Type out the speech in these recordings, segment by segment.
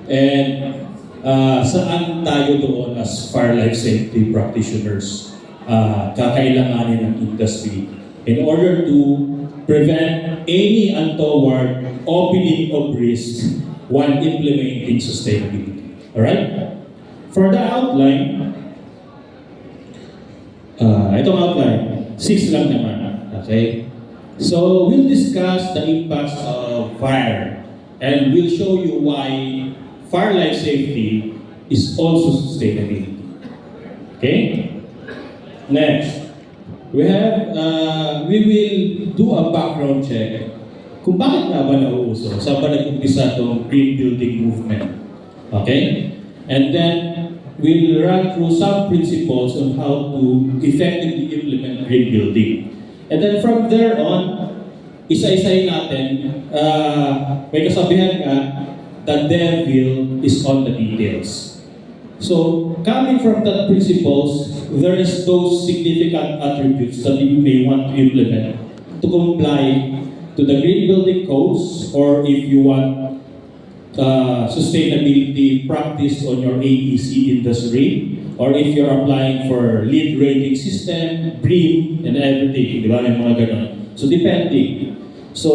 And saan tayo doon as fire life safety practitioners kakailanganin ng industry in order to prevent any untoward opening of risk while implementing sustainability. Alright? For the outline, itong outline, 6 lang naman. Okay? So, we'll discuss the impacts of fire and we'll show you why fire life safety is also sustainability. Okay? Next, we will do a background check kung bakit nga ba nauuso, saan ba nag-umpisa itong green building movement. Okay? And then, we'll run through some principles on how to effectively implement green building. And then from there on, isa-isayin natin, may kasabihan nga, the devil is on the details. So, coming from that principles, there is those significant attributes that you may want to implement to comply to the green building codes, or if you want sustainability practice on your AEC industry, or if you're applying for LEED rating system, BREEAM, and everything, di ba? May mga ganun. So, depending. So,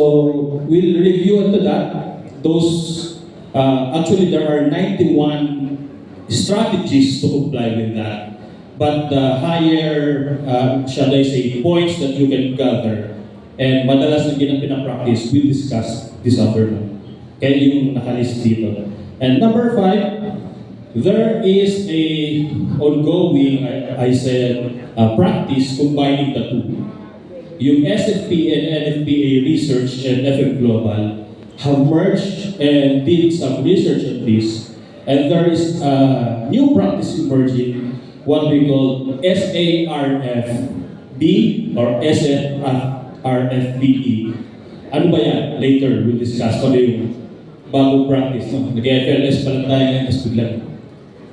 we'll review into that. Those, actually, there are 91 strategies to comply with that. But the higher, shall I say, points that you can gather, and madalas na pinapractice, we'll discuss this afternoon. Kaya yung nakalist dito. And number 5, there is a ongoing, I said, practice combining the two. Yung SFP and NFPA research and FM Global have merged and did some research on this. And there is a new practice emerging, what we call SARFB or SFRFBE. Ano ba yan? Later, we'll discuss kung yung bagong practice. No? Nag-FLS pa lang tayo ngayon, tapos biglang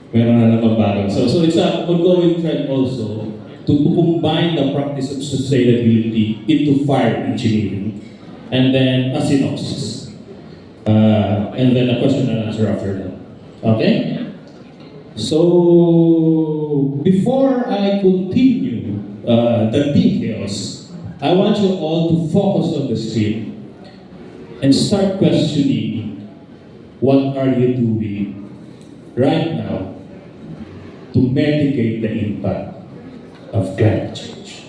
meron na naman bago. So it's an ongoing trend also to combine the practice of sustainability into fire engineering. And then a synopsis. And then a question and answer after that. Okay? So, before I continue the details, I want you all to focus on the screen and start questioning what are you doing right now to mitigate the impact of climate change.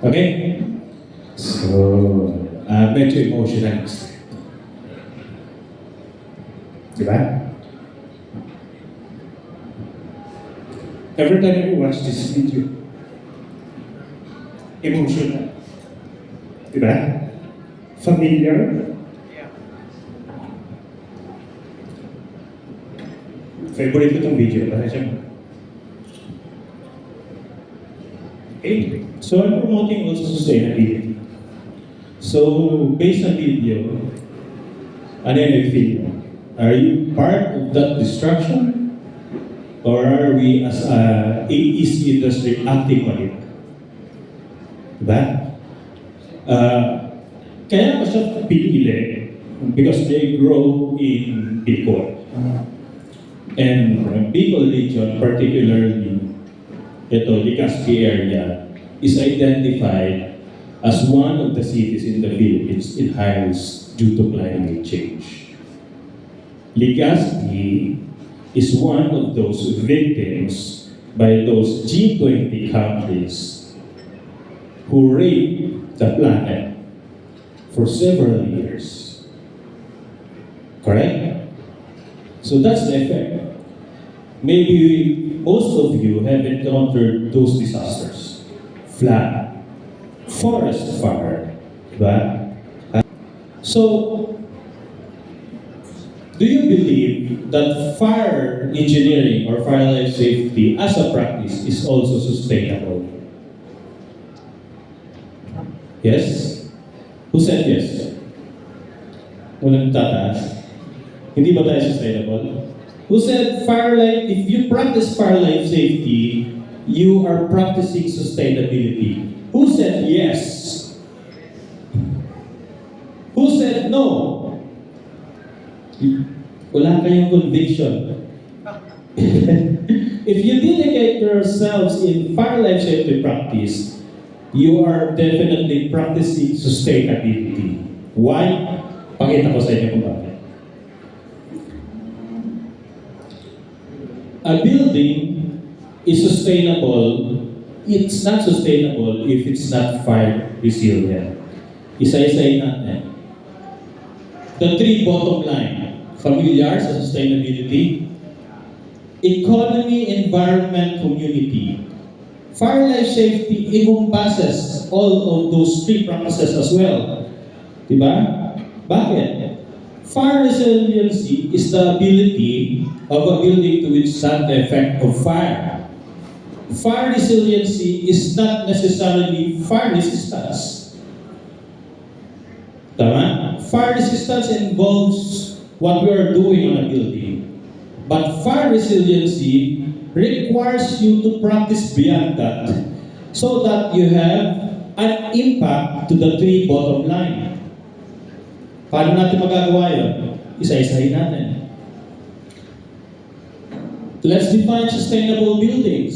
Okay? So, medyo emotional. Diba? Every time I watch this video, emotional. Diba? Familiar? Favorite ko itong video. Okay. So I'm promoting also sustainability. So based on video, ano yung feel? Are you part of that destruction? Or are we as a AEC industry acting on it? Diba? Kaya ko siya pinili because they grow in Bicol. And Bicol region, particularly ito, Legazpi area, is identified as one of the cities in the Philippines in high risk due to climate change. Legazpi is one of those victims by those G20 countries who raped the planet for several years. Correct? So that's the effect. Maybe most of you have encountered those disasters. Flood, forest fire, diba? So, do you believe that fire engineering or fire life safety as a practice is also sustainable? Yes? Who said yes? Walang tataas. Hindi ba tayo sustainable? Who said fire life, if you practice fire life safety, you are practicing sustainability? Who said yes? Who said no? Wala kayong conviction. If you dedicate yourselves in fire life safety practice, you are definitely practicing sustainability. Why? Pakita ko sa inyo kung bakit. A building is sustainable. It's not sustainable if it's not fire resilient. Isa-isayin natin. The three bottom line. Familiar sa sustainability. Economy, environment, community. Fire life safety encompasses all of those three practices as well. Diba? Bakit? Fire resiliency is the ability of a building to withstand the effect of fire. Fire resiliency is not necessarily fire resistance. Tama? Fire resistance involves what we are doing on a building. But fire resiliency requires you to practice beyond that so that you have an impact to the three bottom line. Paano natin magagawa yun? Isa-isahin natin. Let's define sustainable buildings.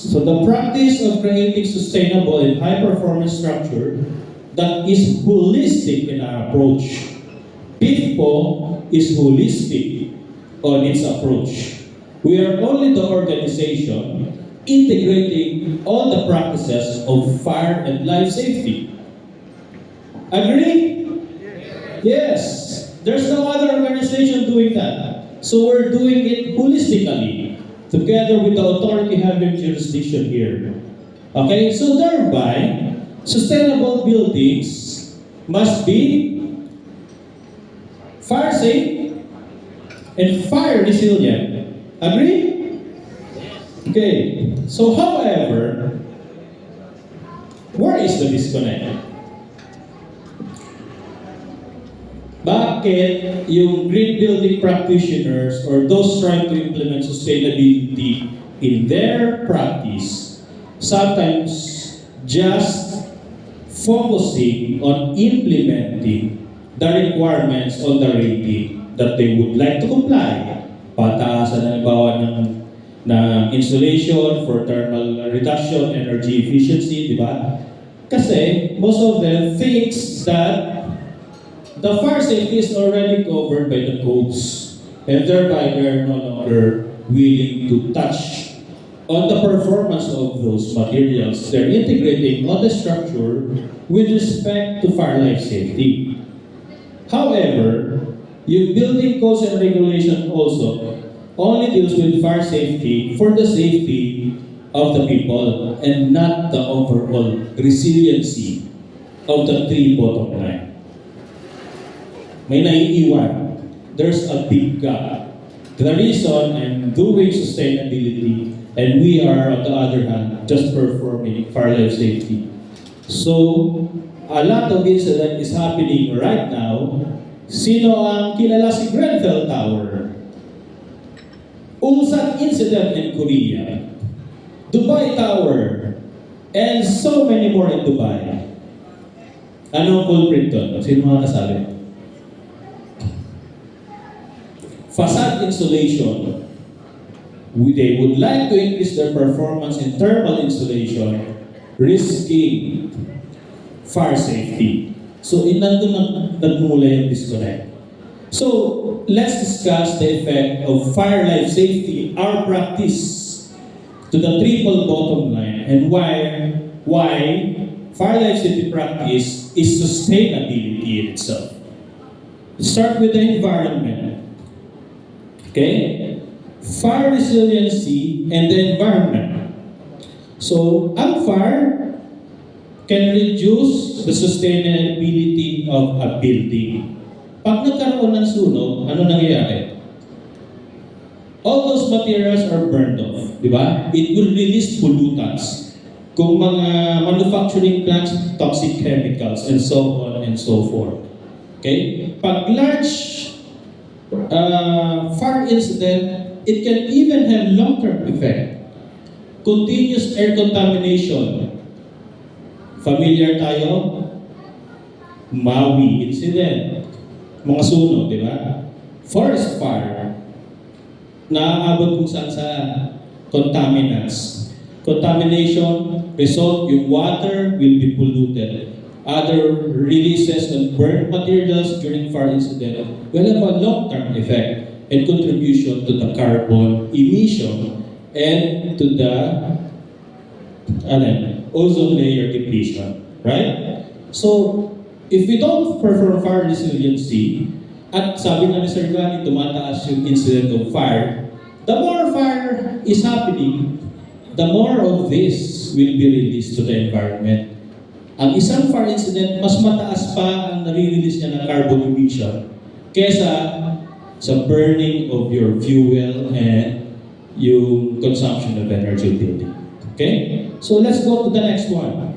So the practice of creating sustainable and high-performance structure that is holistic in our approach. PIFPO is holistic on its approach. We are only the organization integrating all the practices of fire and life safety. Agree? Yes. There's no other organization doing that. So we're doing it holistically, together with the authority having jurisdiction here. Okay? So thereby, sustainable buildings must be fire safe and fire resilient. Agree? Okay. So however, where is the disconnect? Bakit yung green building practitioners or those trying to implement sustainability in their practice sometimes just focusing on implementing the requirements on the rating that they would like to comply? Pataasan halimbawa ng insulation for thermal reduction, energy efficiency, di ba? Kasi most of them thinks that the fire safety is already covered by the codes, and thereby they are no longer willing to touch on the performance of those materials. They're integrating on the structure with respect to fire life safety. However, yung building codes and regulation also only deals with fire safety for the safety of the people and not the overall resiliency of the three bottom line. May naiiwan. There's a big gap. The reason I'm doing sustainability and we are, on the other hand, just performing fire life safety. So, a lot of incident is happening right now. Sino ang kilala si Grenfell Tower? Ulsan incident in Korea. Dubai Tower. And so many more in Dubai. Anong culprit doon? Sino mga kasabi? Facade insulation. They would like to increase their performance in thermal insulation, risking fire safety. So, nandun nagmula yung disconnect. So, let's discuss the effect of fire life safety, our practice, to the triple bottom line, and why fire life safety practice is sustainability in itself. Start with the environment. Okay? Fire resiliency and the environment. So, ang fire can reduce the sustainability of a building. Pag nagkaroon ng sunog, ano nangyayari? All those materials are burned off, di ba? It will release pollutants. Kung mga manufacturing plants, toxic chemicals, and so on and so forth. Okay? Pag large fire incident, it can even have long-term effect. Continuous air contamination. Familiar tayo? Maui incident. Mga sunog, di ba? Forest fire. Naaabot kung saan sa contaminants. Contamination, result, yung water will be polluted. Other releases of burnt materials during fire incident will have a long-term effect and contribution to the carbon emission and to the ozone layer depletion. Right? So, if we don't perform fire resiliency, at sabi na ni Sir Gani, tumataas yung incident of fire, the more fire is happening, the more of this will be released to the environment. Ang isang fire incident, mas mataas pa ang nare-release niya ng carbon emission kesa sa burning of your fuel and yung consumption of energy building. Okay? So let's go to the next one.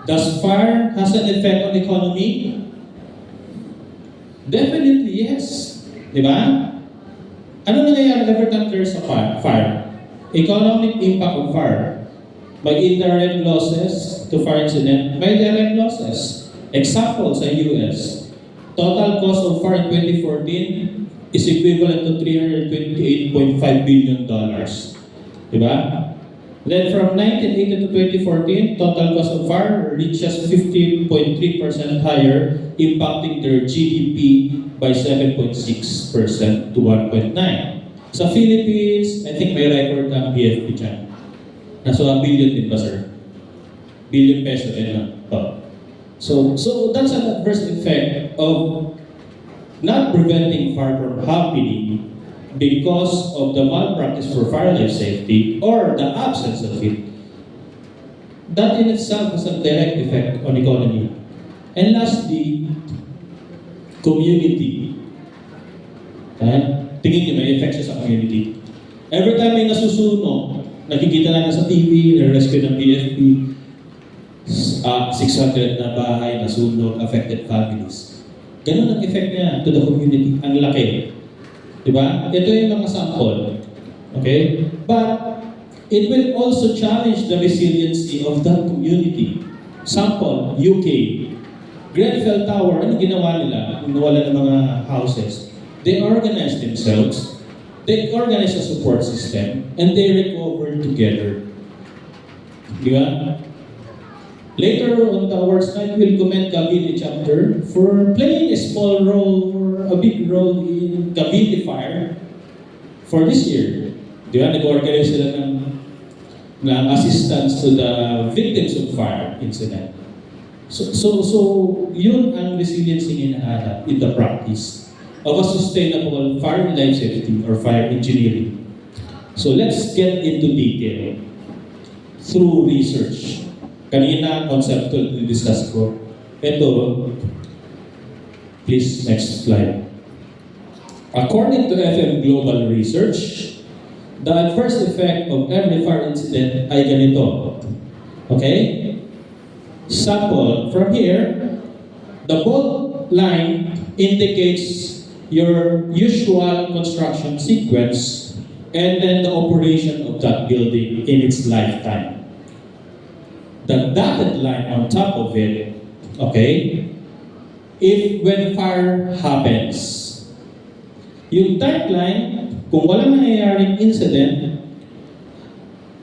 Does fire has an effect on economy? Definitely yes. Di ba? Ano nangyayari every time there's a fire? Economic impact of fire. May indirect losses to fire incident, may direct losses. Example sa US, total cost of fire in 2014 is equivalent to $328.5 billion. Diba? Then from 1980 to 2014, total cost of fire reaches 50.3% higher, impacting their GDP by 7.6% to 1.9. Sa Philippines, I think may record ang PIFPO dyan. Nasa 1 billion din ba, sir? Billion peso din lang. So that's an adverse effect of not preventing fire from happening because of the malpractice for fire life safety or the absence of it. That in itself has a direct effect on economy. And lastly, community. Tingin niyo, may effect siya sa community. Every time may nasusunog, nakikita natin sa TV, na-rescue ng PFP, 600 na bahay, nasunog, affected families. Ganun ang effect niya to the community. Ang laki. Diba? Ito yung mga sample. Okay? But, it will also challenge the resiliency of that community. Sample, UK. Grenfell Tower, ano ginawa nila? Nawala ng mga houses. They organized themselves. They organized a support system. And they recovered together. Diba? Later on the awards night, we'll commend Cavite chapter for playing a small role or a big role in Cavite Fire for this year. Di ba? Nag-organize sila ng ng assistance to the victims of fire incident. So yun ang resiliency hinahanap in the practice of a sustainable fire and life safety or fire engineering. So let's get into detail through research. Kanina, conceptual discuss ko. Ito, please, next slide. According to FM Global Research, the adverse effect of every fire incident ay ganito. Okay? Sample, from here, the bold line indicates your usual construction sequence and then the operation of that building in its lifetime. The dotted line on top of it, okay, if when fire happens. Yung dark line, kung walang nangyayaring incident,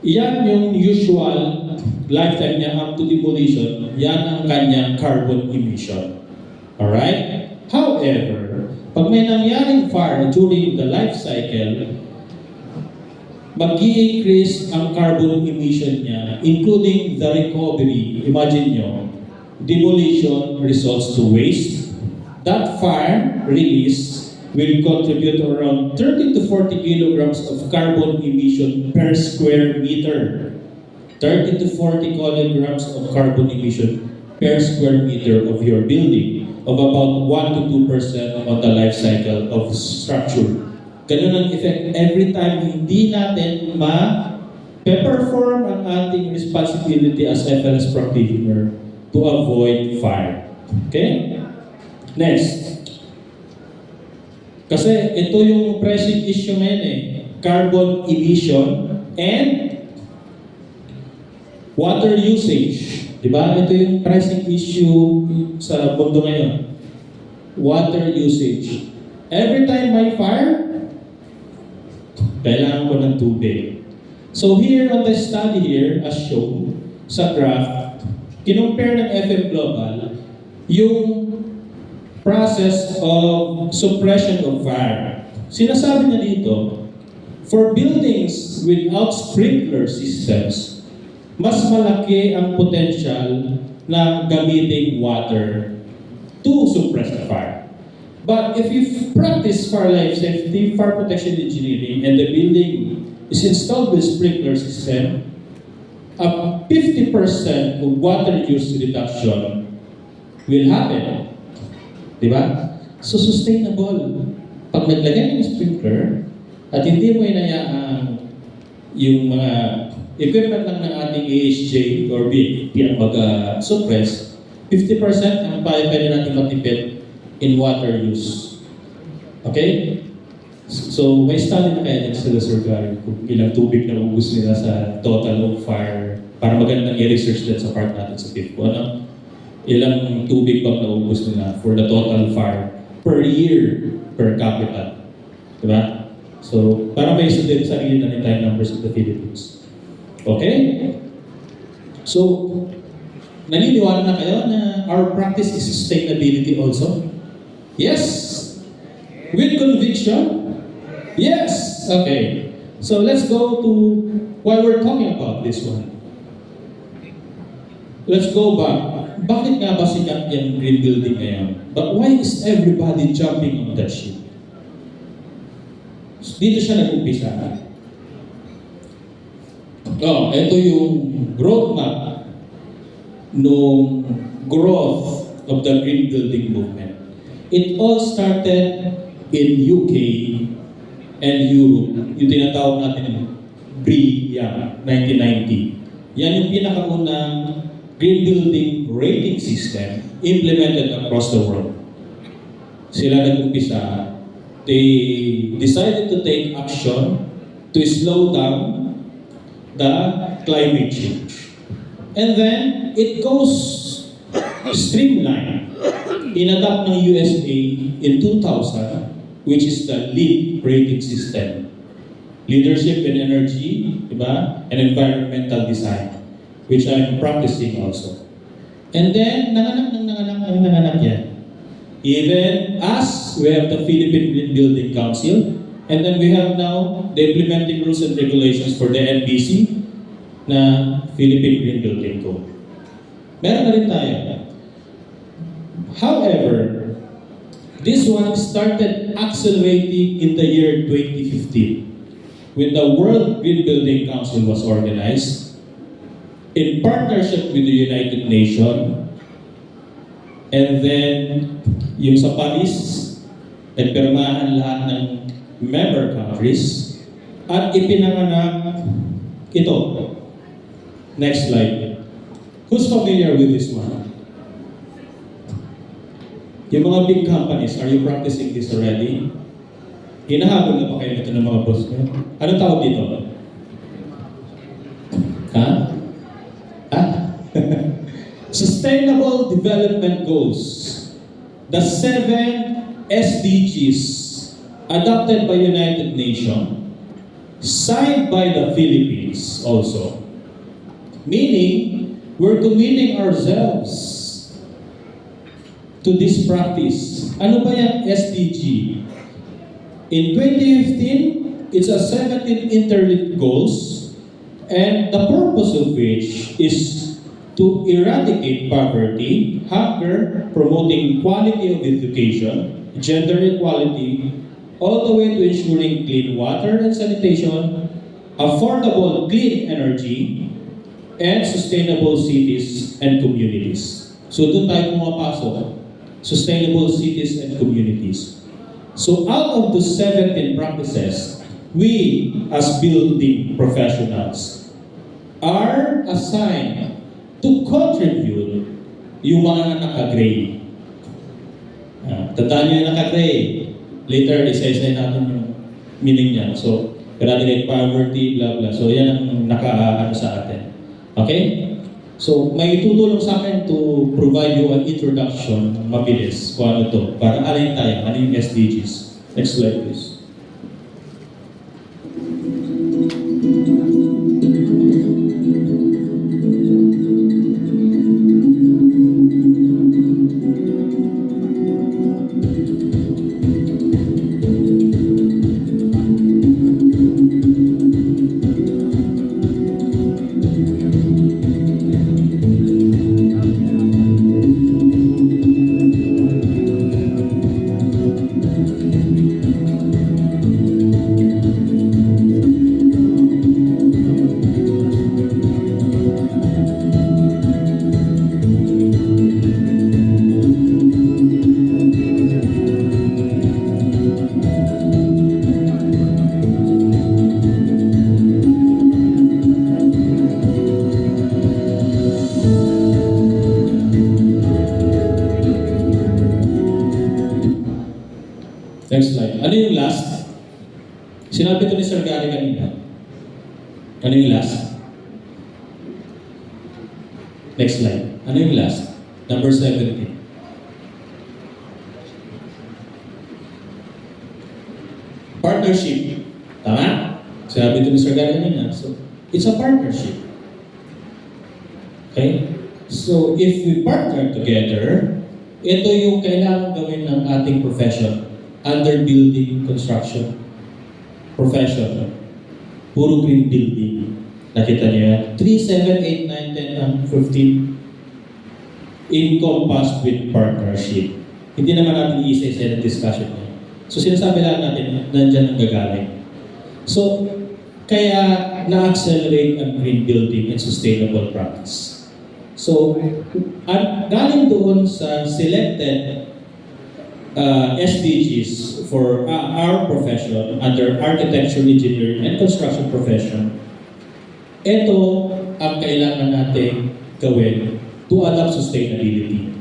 yan yung usual lifetime niya up to demolition, yan ang kanyang carbon emission. Alright? However, pag may nangyaring fire during the life cycle, mag-i-increase ang carbon emission niya, including the recovery. Imagine nyo, demolition results to waste. That fire release will contribute around 30 to 40 kilograms of carbon emission per square meter. 30 to 40 kilograms of carbon emission per square meter of your building, of about 1 to 2% on the life cycle of structure. Ganun ang effect every time hindi natin ma-perform ang ating responsibility as FLS practitioner to avoid fire. Okay? Next. Kasi ito yung pressing issue ngayon carbon emission and water usage. Diba? Ito yung pressing issue sa mundo ngayon. Water usage. Every time may fire, kailangan ko ng tubig. So here on the study here, as shown sa graph, kinumpare ng FM Global yung process of suppression of fire. Sinasabi niya dito, for buildings without sprinkler systems, mas malaki ang potential na gamiting water to suppress the fire. But if you practice fire life safety, fire protection engineering, and the building is installed with sprinkler system, a 50% of water use reduction will happen. Diba? So sustainable. Pag naglagay ng sprinkler at hindi mo inayaan yung mga equipment lang ng ating AHJ or BP ang mag-suppress, 50% ang pwede natin matipid in water use. Okay? So may study na kaya din sila Sir Gary kung ilang tubig na ubus nila sa total of fire para magandang i-research din sa part natin sa PIFPO. Ano? Ilang tubig bang naubos nila for the total fire per year per capita. Diba? So, para may isa din sarili na tayo numbers of the Philippines. Okay? So, naniniwala na kayo na our practice is sustainability also? Yes? With conviction? Yes! Okay. So, let's go to why we're talking about this one. Let's go back. Bakit nga ba sikat yung green building ngayon? But why is everybody jumping on that shit? Dito siya nag-umpisa. Ito yung roadmap nung growth of the green building movement. It all started in UK and Europe. Yung tinatawag natin BREEAM, 1990. Yan yung pinakaunang green building rating system implemented across the world. Sila nag-umpisa. They decided to take action to slow down the climate change. And then, it goes streamlined. Inadapt ng USA in 2000, which is the LEED rating system. Leadership in Energy, diba? And Environmental Design, which I'm practicing also. And then, nanganak yan. Even as we have the Philippine Green Building Council, and then we have now the implementing rules and regulations for the NBC, na Philippine Green Building Code. Meron na rin tayo. However, this one started accelerating in the year 2015 when the World Green Building Council was organized in partnership with the United Nations. And then, yung sa Paris, nagpirmahan lahat ng member countries at ipinanganak ito. Next slide. Who's familiar with this one? Yung mga big companies, are you practicing this already? Hinahabol na ba kayo nito ng mga boss nyo? Anong tawag dito? Ha? Ha? Sustainable Development Goals. The 7 SDGs adopted by United Nations, signed by the Philippines also. Meaning, we're committing ourselves to this practice. Ano ba yung SDG? In 2015, it's a 17 interlinked goals, and the purpose of which is to eradicate poverty, hunger, promoting quality of education, gender equality, all the way to ensuring clean water and sanitation, affordable clean energy, and sustainable cities and communities. So doon tayo pumapasok, sustainable cities and communities. So out of the 17 practices, we as building professionals are assigned to contribute yung mga naka-gray. Tandaan nyo yung naka-gray. Later, isa-isa natin yung meaning niya. So, eradicate poverty, blah blah. So, yan ang naka-ano sa atin. Okay? So, may tutulong sa akin to provide you an introduction, mabilis, kung ano to, para alayin tayo, ano yung SDGs. Next slide, please. Next slide. Ano yung last? Sinabi ko ni Sir Gary kanina. Ano yung last? Next slide. Ano yung last? Number 17. Partnership. Tama? Sinabi ko ni Sir Gary kanina. So, it's a partnership. Okay? So, if we partner together, ito yung kailangan gawin ng ating profession. Under building construction profession. Puro green building. Nakita niyo yan? 3, 7, 8, 9, 10, and 15 encompassed with partnership. Hindi naman natin i-isa-isa ng discussion niya. So sinasabi lang natin, nandyan ang gagaling. So, kaya na-accelerate ang green building and sustainable practice. So, galing doon sa selected SDGs for our profession under architecture, engineering, and construction profession. Ito ang kailangan natin gawin to adopt sustainability.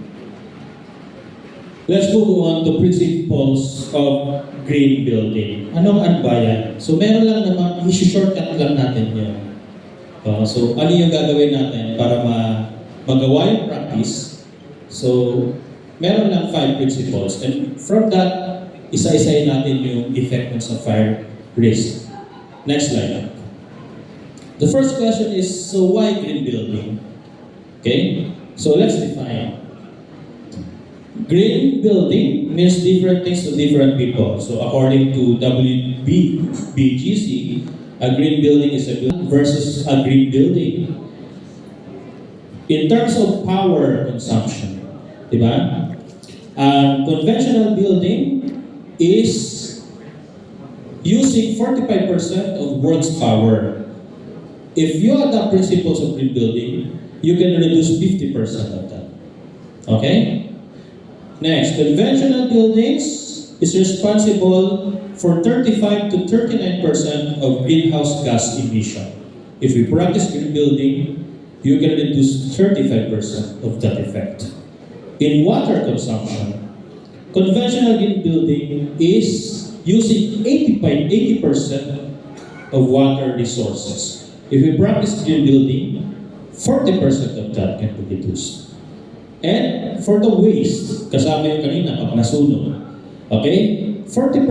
Let's move on to principles of green building. Anong adbayan? So meron lang naman, isi-shortcut lang natin yan. So ano yung gagawin natin para magawa yung practice? So meron lang 5 principles, and from that, isa-isayin natin yung effect sa fire risk. Next slide. The first question is, so why green building? Okay, so let's define. Green building means different things to different people. So according to WBGC, A green building is a building versus a green building. In terms of power consumption, di ba? Conventional building is using 45% of world's power. If you adopt principles of green building, you can reduce 50% of that. Okay? Next, conventional buildings is responsible for 35 to 39% of greenhouse gas emission. If we practice green building, you can reduce 35% of that effect. In water consumption, conventional green building is using 80% of water resources. If we practice green building, 40% of that can be reduced. And for the waste, kasama yung kanina pag nasunog, okay? 40%